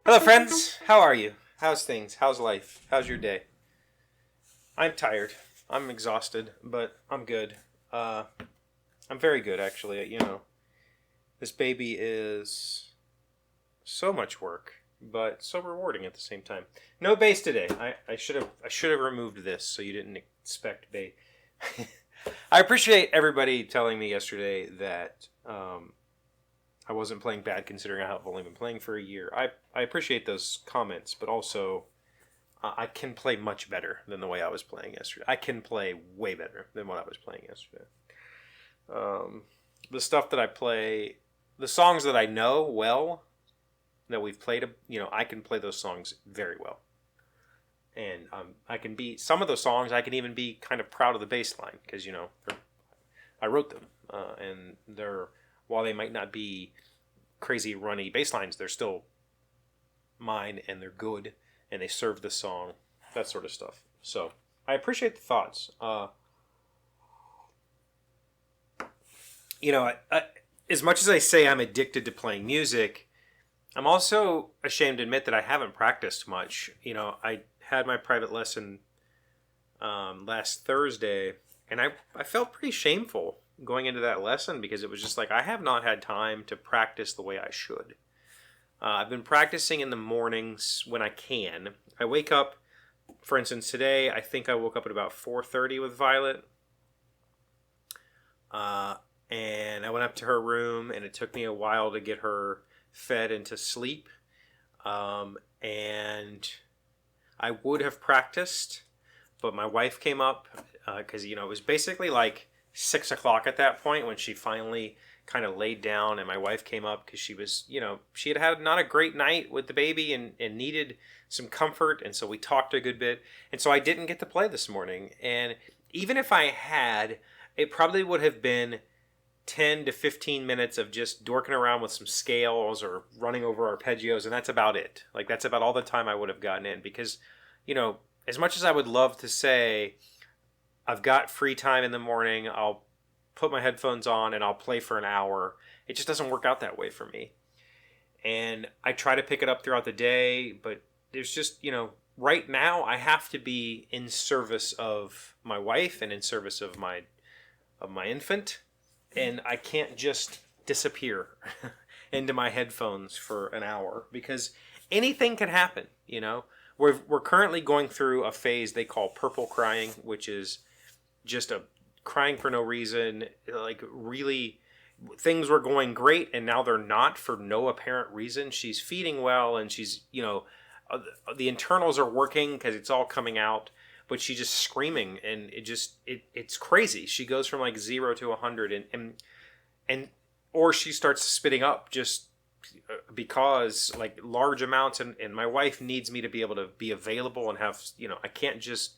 Hello, friends. How are you? How's things? How's life? How's your day? I'm tired. I'm exhausted, but I'm good. Uh, I'm very good, actually. This baby is so much work, but so rewarding at the same time. No bass today. I should have removed this so you didn't expect bass. I appreciate everybody telling me yesterday that I wasn't playing bad considering I have only been playing for a year. I appreciate those comments, but also I can play much better than the way I was playing yesterday. I can play way better than what I was playing yesterday. The stuff that I play, the songs that I know well, that we've played, I can play those songs very well. And I can be, some of those songs, I can even be kind of proud of the bass line because, I wrote them. And while they might not be crazy runny bass lines, they're still mine and they're good and they serve the song, that sort of stuff. So I appreciate the thoughts. As much as I say I'm addicted to playing music, I'm also ashamed to admit that I haven't practiced much. I had my private lesson last Thursday, and I felt pretty shameful going into that lesson because it was just like I have not had time to practice the way I should. I've been practicing in the mornings when I can. I wake up, for instance, today I think I woke up at about 4:30 with Violet. And I went up to her room, and it took me a while to get her fed and to sleep. And I would have practiced, but my wife came up because, it was basically like 6 o'clock at that point when she finally kind of laid down, and my wife came up because she was, she had not a great night with the baby and needed some comfort. And so we talked a good bit. And so I didn't get to play this morning. And even if I had, it probably would have been 10 to 15 minutes of just dorking around with some scales or running over arpeggios, and that's about it. Like, that's about all the time I would have gotten in because, as much as I would love to say, I've got free time in the morning, I'll put my headphones on and I'll play for an hour, it just doesn't work out that way for me. And I try to pick it up throughout the day, but there's just, right now I have to be in service of my wife and in service of my infant. And I can't just disappear into my headphones for an hour because anything can happen, We're currently going through a phase they call purple crying, which is just a crying for no reason. Like, really, things were going great and now they're not for no apparent reason. She's feeding well and she's, the internals are working because it's all coming out. But she's just screaming, and it's crazy. She goes from like 0 to 100, and or she starts spitting up just because like large amounts, and my wife needs me to be able to be available and have, I can't just,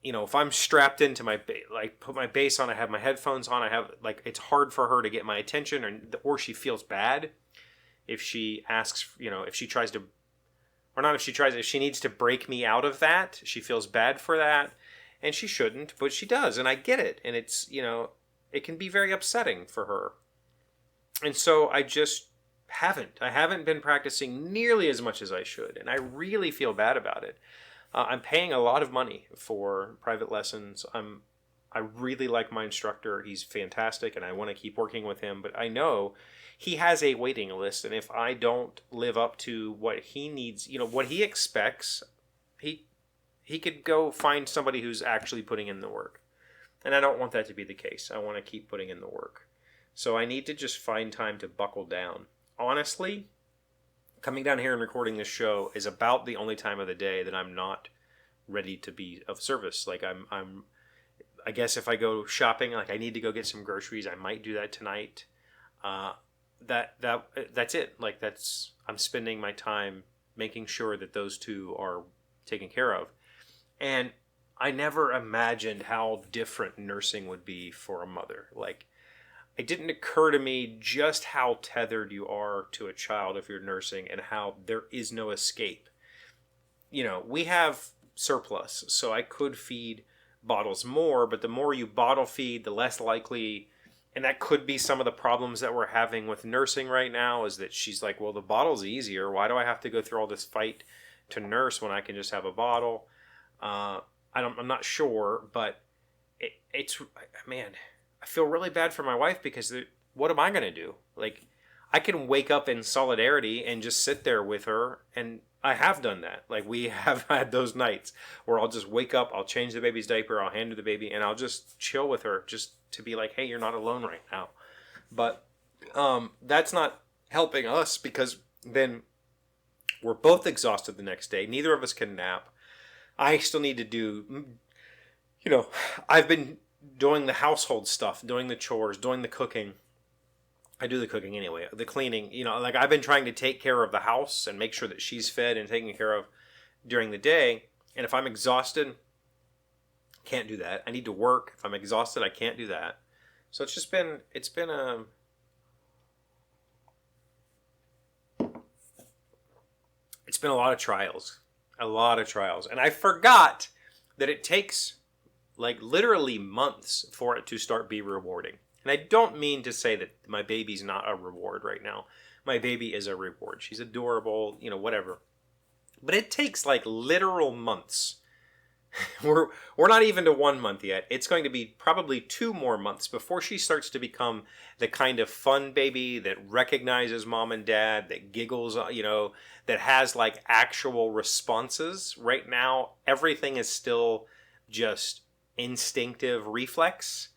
if I'm strapped into put my bass on, I have my headphones on, I have, like, it's hard for her to get my attention, or she feels bad if she asks, if she tries to. Or not if she tries, if she needs to break me out of that, she feels bad for that. And she shouldn't, but she does. And I get it. And it's, it can be very upsetting for her. And so I just haven't. I haven't been practicing nearly as much as I should. And I really feel bad about it. I'm paying a lot of money for private lessons. I really like my instructor. He's fantastic, and I want to keep working with him. But I know he has a waiting list, and if I don't live up to what he needs, what he expects, he could go find somebody who's actually putting in the work. And I don't want that to be the case. I want to keep putting in the work. So I need to just find time to buckle down. Honestly, coming down here and recording this show is about the only time of the day that I'm not ready to be of service. Like, I guess if I go shopping, like I need to go get some groceries, I might do that tonight. That's it. Like, I'm spending my time making sure that those two are taken care of. And I never imagined how different nursing would be for a mother. Like, it didn't occur to me just how tethered you are to a child if you're nursing and how there is no escape. We have surplus, so I could feed bottles more, but the more you bottle feed, the less likely and that could be some of the problems that we're having with nursing right now, is that she's like, well, the bottle's easier. Why do I have to go through all this fight to nurse when I can just have a bottle? I'm not sure, but it's, man, I feel really bad for my wife, because what am I going to do? Like, I can wake up in solidarity and just sit there with her, and I have done that. Like, we have had those nights where I'll just wake up, I'll change the baby's diaper, I'll hand her the baby, and I'll just chill with her, just to be like, hey, you're not alone right now. But that's not helping us, because then we're both exhausted the next day. Neither of us can nap. I still need to do, I've been doing the household stuff, doing the chores, doing the cooking. I do the cooking anyway. The cleaning, like, I've been trying to take care of the house and make sure that she's fed and taken care of during the day. And if I'm exhausted, can't do that. I need to work. If I'm exhausted, I can't do that. So it's been a lot of trials. And I forgot that it takes, like, literally months for it to start be rewarding. And I don't mean to say that my baby's not a reward right now. My baby is a reward. She's adorable, whatever. But it takes, like, literal months. We're not even to 1 month yet. It's going to be probably 2 more months before she starts to become the kind of fun baby that recognizes mom and dad, that giggles, that has, like, actual responses. Right now, everything is still just instinctive reflex.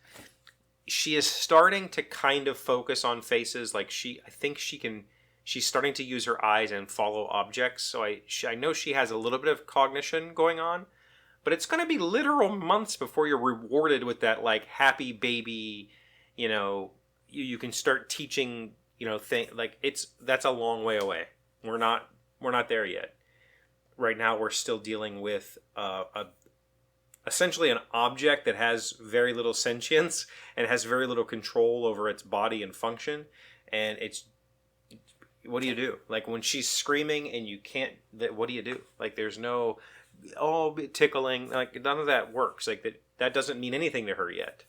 She is starting to kind of focus on faces. Like, I think she's starting to use her eyes and follow objects. So I know she has a little bit of cognition going on, but it's going to be literal months before you're rewarded with that, like, happy baby, you can start teaching, thing. Like, that's a long way away. We're not there yet. Right now, we're still dealing with essentially an object that has very little sentience and has very little control over its body and function. And what do you do? Like, when she's screaming and you can't, what do you do? Like, there's no, tickling, like, none of that works. Like, that doesn't mean anything to her yet.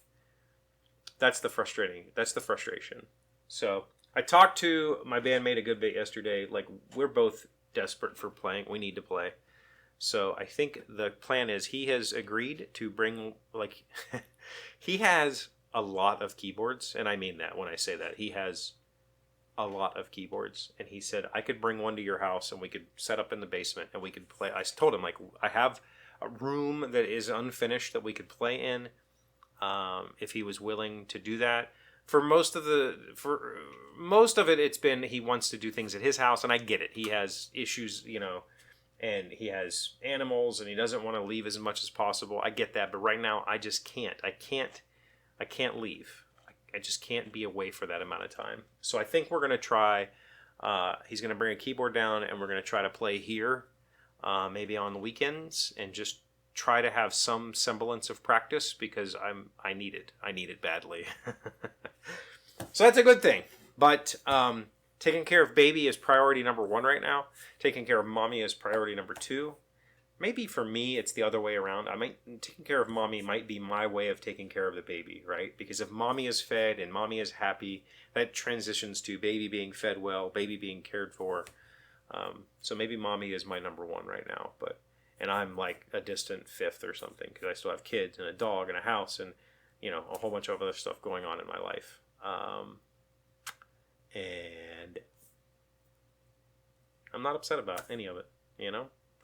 That's the frustration. So I talked to my bandmate a good bit yesterday. Like, we're both desperate for playing. We need to play. So I think the plan is he has agreed to bring, like, he has a lot of keyboards. And I mean that when I say that. He has a lot of keyboards. And he said, I could bring one to your house and we could set up in the basement and we could play. I told him, like, I have a room that is unfinished that we could play in, if he was willing to do that. For most of it, it's been he wants to do things at his house. And I get it. He has issues, and he has animals and he doesn't want to leave as much as possible. I get that, but right now I just can't. I can't leave. I just can't be away for that amount of time. So I think we're going to try, he's going to bring a keyboard down and we're going to try to play here, maybe on the weekends, and just try to have some semblance of practice, because I need it. I need it badly. So that's a good thing. But taking care of baby is priority number 1 right now. Taking care of mommy is priority number 2. Maybe for me, it's the other way around. Taking care of mommy might be my way of taking care of the baby, right? Because if mommy is fed and mommy is happy, that transitions to baby being fed well, baby being cared for. So maybe mommy is my number 1 right now. And I'm like a distant 5th or something, because I still have kids and a dog and a house and, a whole bunch of other stuff going on in my life. And I'm not upset about any of it,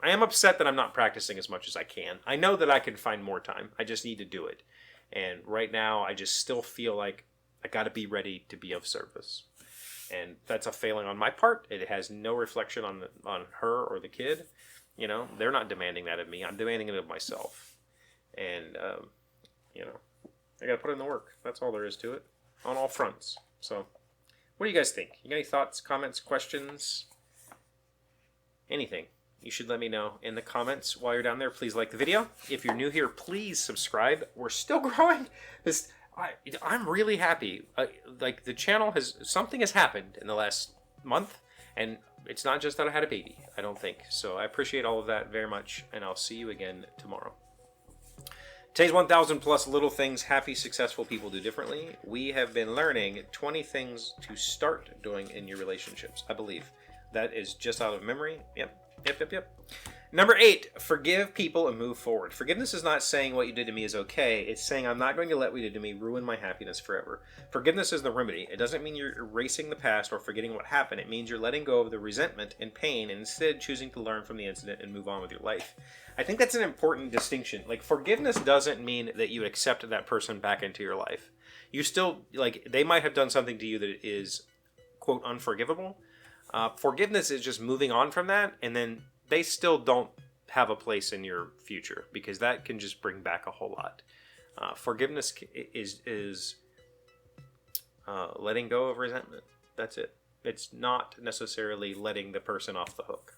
I am upset that I'm not practicing as much as I can. I know that I can find more time. I just need to do it. And right now, I just still feel like I got to be ready to be of service. And that's a failing on my part. It has no reflection on her or the kid. They're not demanding that of me. I'm demanding it of myself. And, I got to put in the work. That's all there is to it, on all fronts. So, what do you guys think? You got any thoughts, comments, questions? Anything? You should let me know in the comments while you're down there. Please like the video. If you're new here, please subscribe. We're still growing. I'm really happy. Like, the channel something has happened in the last month, and it's not just that I had a baby, I don't think. So I appreciate all of that very much, and I'll see you again tomorrow. Today's 1,000 plus little things happy, successful people do differently. We have been learning 20 things to start doing in your relationships, I believe. That is just out of memory. Yep. Number 8, forgive people and move forward. Forgiveness is not saying what you did to me is okay. It's saying I'm not going to let what you did to me ruin my happiness forever. Forgiveness is the remedy. It doesn't mean you're erasing the past or forgetting what happened. It means you're letting go of the resentment and pain and instead choosing to learn from the incident and move on with your life. I think that's an important distinction. Like, forgiveness doesn't mean that you accept that person back into your life. You still, like, they might have done something to you that is, quote, unforgivable. Forgiveness is just moving on from that, and then they still don't have a place in your future, because that can just bring back a whole lot. Forgiveness is letting go of resentment. That's it. It's not necessarily letting the person off the hook.